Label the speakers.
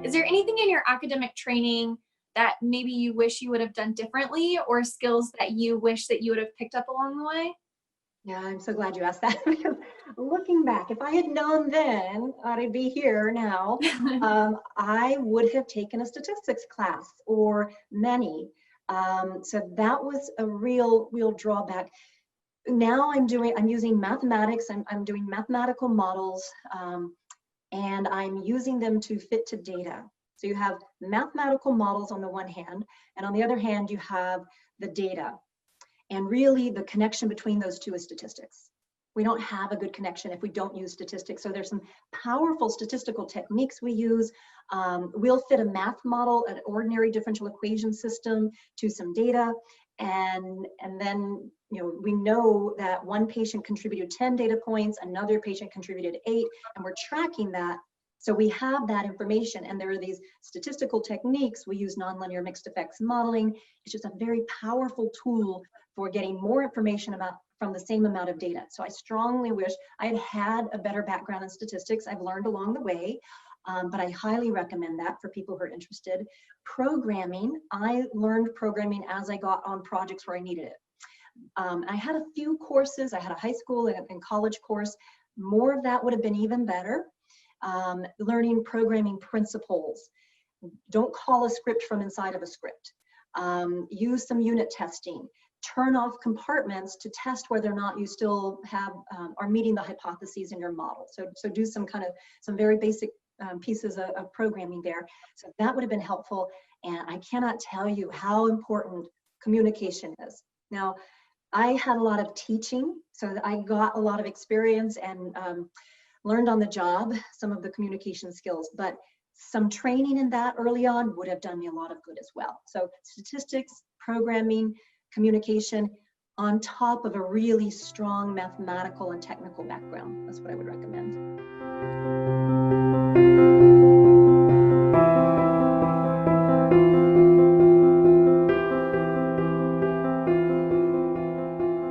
Speaker 1: Is there anything in your academic training that maybe you wish you would have done differently, or skills that you wish that you would have picked up along the way?
Speaker 2: Yeah, I'm so glad you asked that, because looking back, if I had known then I'd be here now, I would have taken a statistics class or many. So that was a real drawback. Now I'm using mathematics, I'm doing mathematical models, and I'm using them to fit to data. So you have mathematical models on the one hand, and on the other hand, you have the data. And really the connection between those two is statistics. We don't have a good connection if we don't use statistics. So there's some powerful statistical techniques we use. We'll fit a math model, an ordinary differential equation system, to some data. And then, we know that one patient contributed 10 data points, another patient contributed 8, and we're tracking that. So we have that information, and there are these statistical techniques. We use nonlinear mixed effects modeling. It's just a very powerful tool for getting more information from the same amount of data. So I strongly wish I had had a better background in statistics. I've learned along the way, but I highly recommend that for people who are interested. Programming, I learned programming as I got on projects where I needed it. I had a few courses. I had a high school and college course. More of that would have been even better. Learning programming principles. Don't call a script from inside of a script. Use some unit testing. Turn off compartments to test whether or not you still are meeting the hypotheses in your model. So do some very basic pieces of programming there. So that would have been helpful. And I cannot tell you how important communication is. Now, I had a lot of teaching, so I got a lot of experience and learned on the job some of the communication skills, but some training in that early on would have done me a lot of good as well. So statistics, programming, communication, on top of a really strong mathematical and technical background. That's what I would recommend.